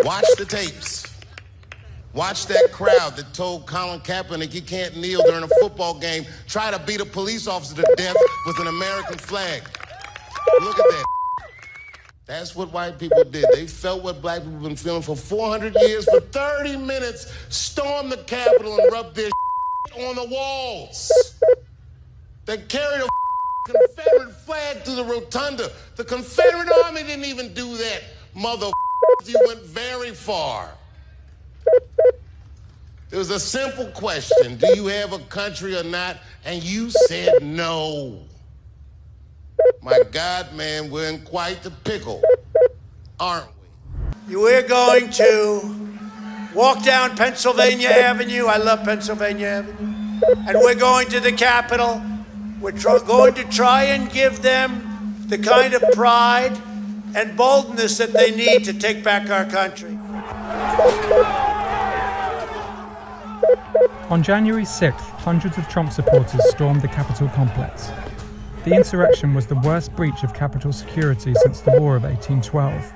Watch the tapes. Watch that crowd that told Colin Kaepernick he can't kneel during a football game, try to beat a police officer to death with an American flag. Look at that. That's what white people did. They felt what black people have been feeling for 400 years. For 30 minutes, stormed the Capitol and rubbed their on the walls. They carried a Confederate flag through the rotunda. The Confederate Army didn't even do that. Mother, you went very far. It was a simple question. Do you have a country or not? And you said no. My God, man, we're in quite the pickle, aren't we? We're going to walk down Pennsylvania Avenue. I love Pennsylvania Avenue. And we're going to the Capitol. We're going to try and give them the kind of pride and boldness that they need to take back our country. On January 6th, hundreds of Trump supporters stormed the Capitol complex. The insurrection was the worst breach of Capitol security since the War of 1812.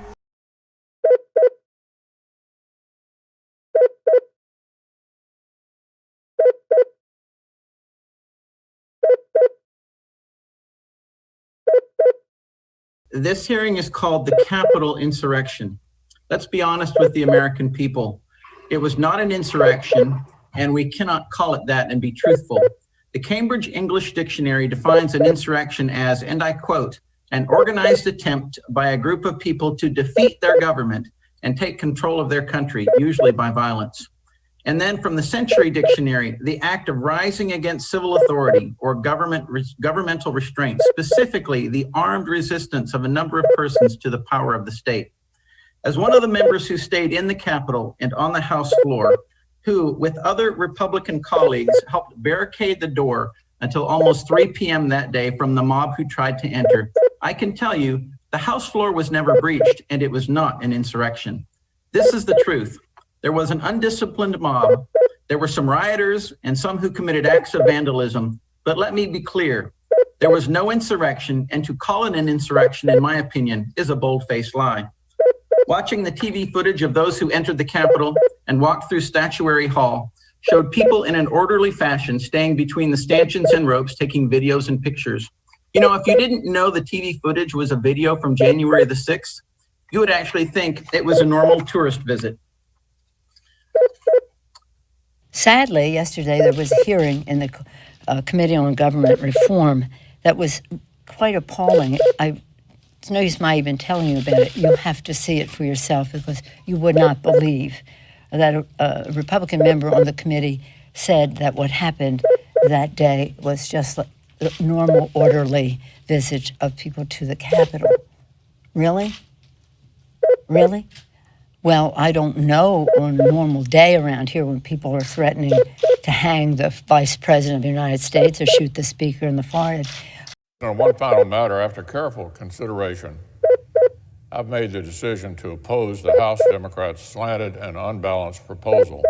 This hearing is called the Capitol insurrection. Let's be honest with the American people. It was not an insurrection, and we cannot call it that and be truthful. The Cambridge English Dictionary defines an insurrection as, and I quote, an organized attempt by a group of people to defeat their government and take control of their country, usually by violence. And then from the Century Dictionary, the act of rising against civil authority or governmental restraint, specifically the armed resistance of a number of persons to the power of the state. As one of the members who stayed in the Capitol and on the House floor, who, with other Republican colleagues, helped barricade the door until almost 3 p.m. that day from the mob who tried to enter, I can tell you the House floor was never breached, and it was not an insurrection. This is the truth. There was an undisciplined mob. There were some rioters and some who committed acts of vandalism. But let me be clear, there was no insurrection, and to call it an insurrection, in my opinion, is a bold-faced lie. Watching the TV footage of those who entered the Capitol and walked through Statuary Hall showed people in an orderly fashion staying between the stanchions and ropes, taking videos and pictures. You know, if you didn't know the TV footage was a video from January the 6th, you would actually think it was a normal tourist visit. Sadly, yesterday there was a hearing in the Committee on Government Reform that was quite appalling. It's no use my even telling you about it. You have to see it for yourself because you would not believe that a Republican member on the committee said that what happened that day was just a normal, orderly visit of people to the Capitol. Really? Really? Well, I don't know on a normal day around here when people are threatening to hang the Vice President of the United States or shoot the Speaker in the forehead. On one final matter, after careful consideration, I've made the decision to oppose the House Democrats' slanted and unbalanced proposal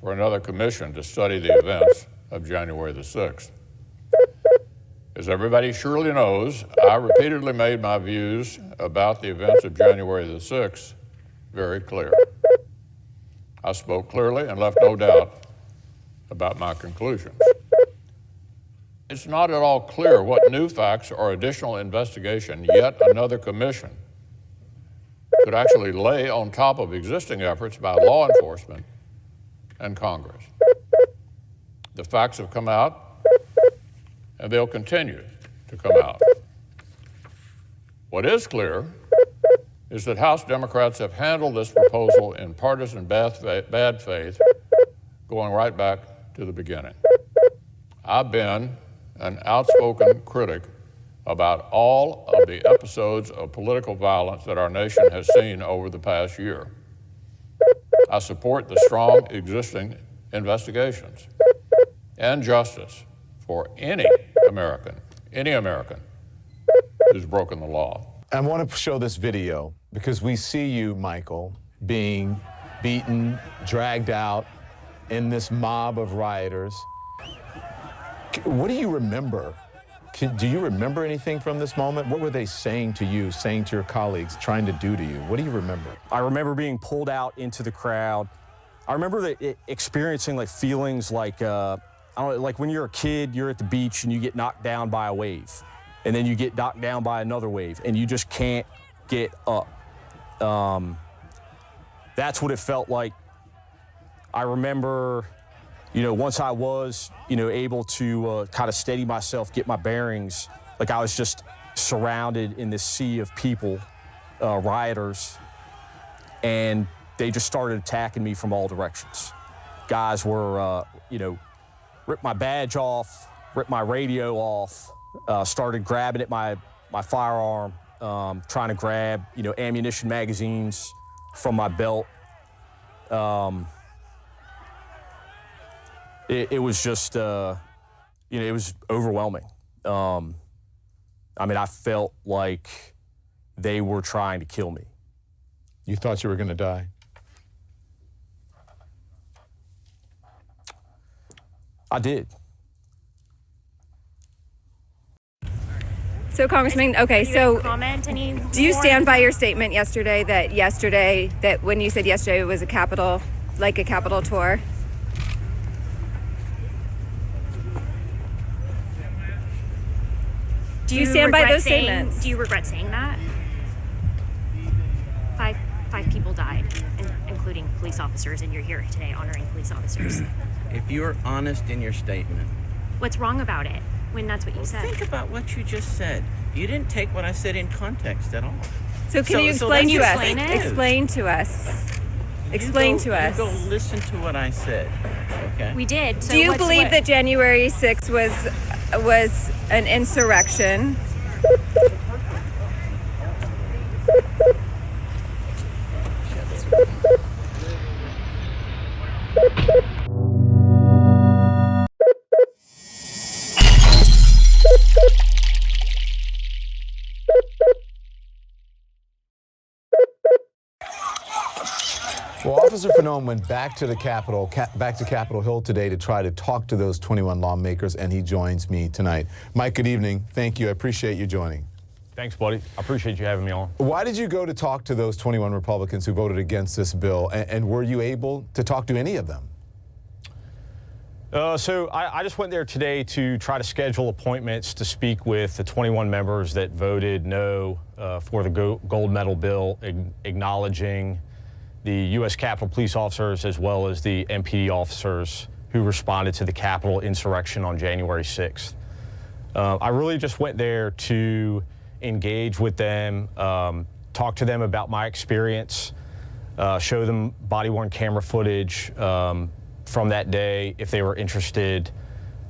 for another commission to study the events of January the 6th. As everybody surely knows, I repeatedly made my views about the events of January the 6th very clear. I spoke clearly and left no doubt about my conclusions. It's not at all clear what new facts or additional investigation yet another commission could actually lay on top of existing efforts by law enforcement and Congress. The facts have come out, and they'll continue to come out. What is clear is that House Democrats have handled this proposal in partisan bad faith, going right back to the beginning. I've been an outspoken critic about all of the episodes of political violence that our nation has seen over the past year. I support the strong existing investigations and justice for any American who's broken the law. I want to show this video because we see you, Michael, being beaten, dragged out in this mob of rioters. What do you remember Do you remember anything from this moment? What were they saying to you, saying to your colleagues, trying to do to you? What do you remember? I remember being pulled out into the crowd. I remember experiencing like feelings like, I don't know, like when you're a kid, you're at the beach and you get knocked down by a wave, and then you get knocked down by another wave, and you just can't get up. That's what it felt like. I remember, once I was, able to kind of steady myself, get my bearings, like I was just surrounded in this sea of people, rioters, and they just started attacking me from all directions. Guys were, ripped my badge off, ripped my radio off, started grabbing at my firearm, trying to grab, ammunition magazines from my belt. It was just, it was overwhelming. I felt like they were trying to kill me. You thought you were going to die? I did. So, Congressman, okay, so do you stand by your statement yesterday that when you said yesterday it was a Capitol tour? Do you stand by those statements? Do you regret saying that? Five people died, including police officers, and you're here today honoring police officers. If you're honest in your statement. What's wrong about it when that's what you said? Think about what you just said. You didn't take what I said in context at all. So can you explain to us? Explain to us. You go listen to what I said, okay? We did. So do you believe that January 6th was an insurrection? Well, Officer Fanone went back to the Capitol, back to Capitol Hill today to try to talk to those 21 lawmakers, and he joins me tonight. Mike, good evening. Thank you. I appreciate you joining. Thanks, buddy. I appreciate you having me on. Why did you go to talk to those 21 Republicans who voted against this bill, and were you able to talk to any of them? So I just went there today to try to schedule appointments to speak with the 21 members that voted no for the gold medal bill, acknowledging the U.S. Capitol police officers as well as the MPD officers who responded to the Capitol insurrection on January 6th. I really just went there to engage with them, talk to them about my experience, show them body-worn camera footage from that day if they were interested,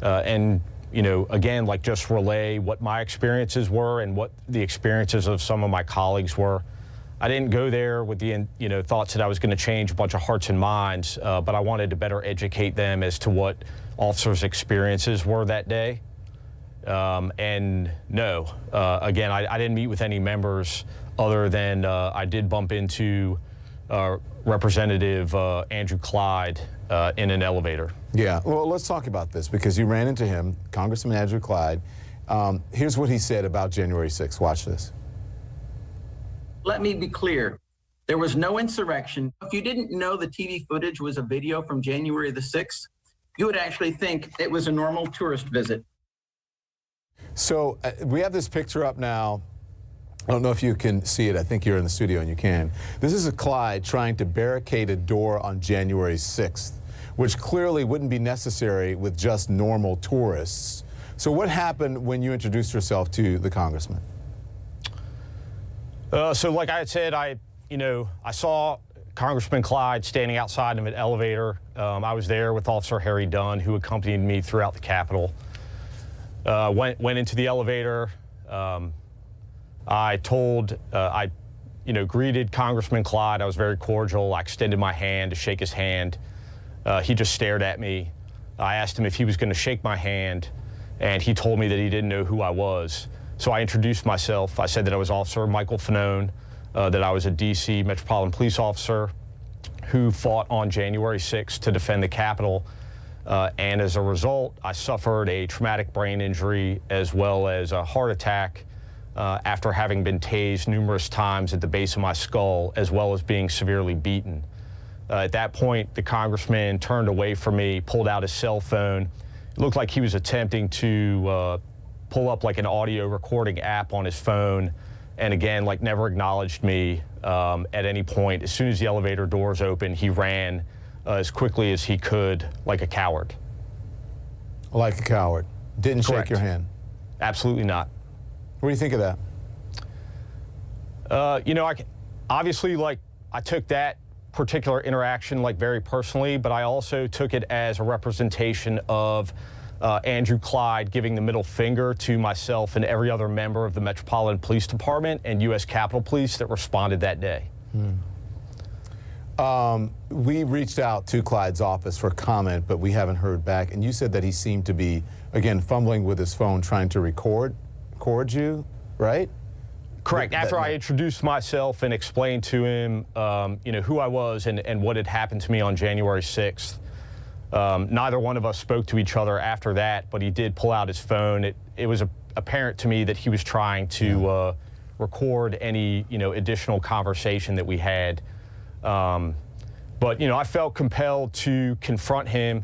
and again, like just relay what my experiences were and what the experiences of some of my colleagues were. I didn't go there with the thoughts that I was going to change a bunch of hearts and minds, but I wanted to better educate them as to what officers' experiences were that day. And no, again, I didn't meet with any members other than I did bump into Representative Andrew Clyde in an elevator. Yeah, well, let's talk about this because you ran into him, Congressman Andrew Clyde. Here's what he said about January 6th. Watch this. Let me be clear. There was no insurrection. If you didn't know the TV footage was a video from January the 6th, you would actually think it was a normal tourist visit. So we have this picture up now. I don't know if you can see it. I think you're in the studio and you can. This is a Clyde trying to barricade a door on January 6th, which clearly wouldn't be necessary with just normal tourists. So what happened when you introduced yourself to the congressman? So like I had said, I saw Congressman Clyde standing outside of an elevator. I was there with Officer Harry Dunn, who accompanied me throughout the Capitol. Went into the elevator. I greeted Congressman Clyde. I was very cordial. I extended my hand to shake his hand. He just stared at me. I asked him if he was going to shake my hand, and he told me that he didn't know who I was. So I introduced myself. I said that I was Officer Michael Fanone, that I was a D.C. Metropolitan Police Officer who fought on January 6th to defend the Capitol, And as a result, I suffered a traumatic brain injury as well as a heart attack after having been tased numerous times at the base of my skull, as well as being severely beaten. At that point, the congressman turned away from me, pulled out his cell phone. It looked like he was attempting to pull up like an audio recording app on his phone, and again, like never acknowledged me at any point. As soon as the elevator doors opened, he ran as quickly as he could, like a coward. Like a coward. Didn't Correct. shake your hand. Absolutely not. What do you think of that? You know, obviously, like, I took that particular interaction like very personally, but I also took it as a representation of Andrew Clyde giving the middle finger to myself and every other member of the Metropolitan Police Department and U.S. Capitol Police that responded that day. We reached out to Clyde's office for comment, but we haven't heard back. And you said that he seemed to be, again, fumbling with his phone, trying to record you, right? Correct. After I introduced myself and explained to him, you know, who I was and what had happened to me on January 6th, neither one of us spoke to each other after that, but he did pull out his phone. It was apparent to me that he was trying to record any, you know, additional conversation that we had. But, you know, I felt compelled to confront him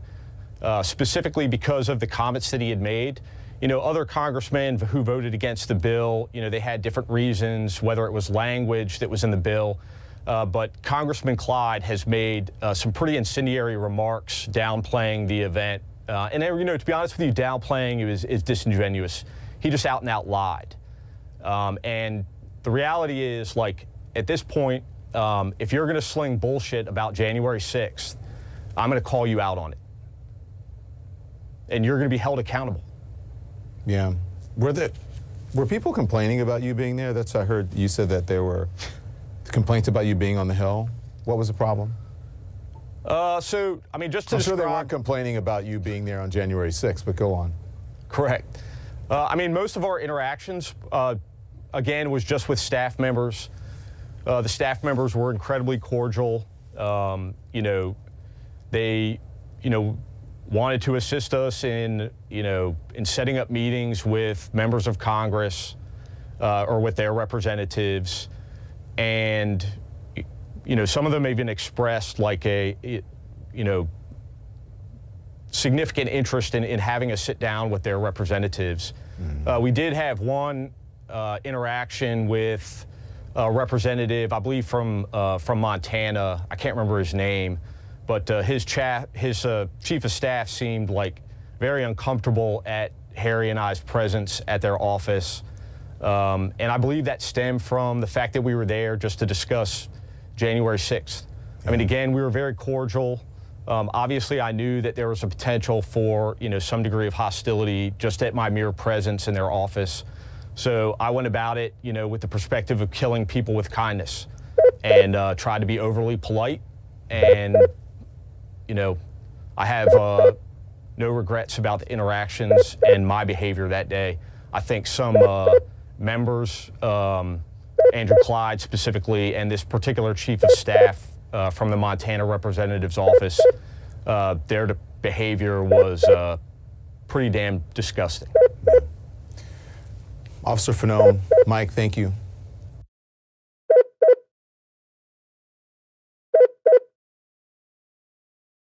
specifically because of the comments that he had made. You know, other congressmen who voted against the bill, you know, they had different reasons, whether it was language that was in the bill. But Congressman Clyde has made some pretty incendiary remarks downplaying the event. And, you know, to be honest with you, downplaying is disingenuous. He just out and out lied. And the reality is, like, at this point, if you're going to sling bullshit about January 6th, I'm going to call you out on it. And you're going to be held accountable. Yeah. Were people complaining about you being there? I heard you said that there were complaints about you being on the Hill. What was the problem? So, I mean, just to I'm sure describe, they weren't complaining about you being there on January 6th, but go on. Correct. I mean, most of our interactions, again, was just with staff members. The staff members were incredibly cordial. You know, they, you know, wanted to assist us in, you know, in setting up meetings with members of Congress or with their representatives. And, you know, some of them even expressed like you know, significant interest in having us sit down with their representatives. We did have one interaction with a representative, I believe from Montana. I can't remember his name, but his chief of staff seemed like very uncomfortable at Harry and I's presence at their office. And I believe that stemmed from the fact that we were there just to discuss January 6th. I mean, again, we were very cordial. Obviously, I knew that there was a potential for, you know, some degree of hostility just at my mere presence in their office. So I went about it, you know, with the perspective of killing people with kindness and tried to be overly polite. And, you know, I have no regrets about the interactions and my behavior that day. I think some members, Andrew Clyde specifically, and this particular chief of staff from the Montana representative's office, their behavior was pretty damn disgusting. Officer Fanone, Mike, thank you.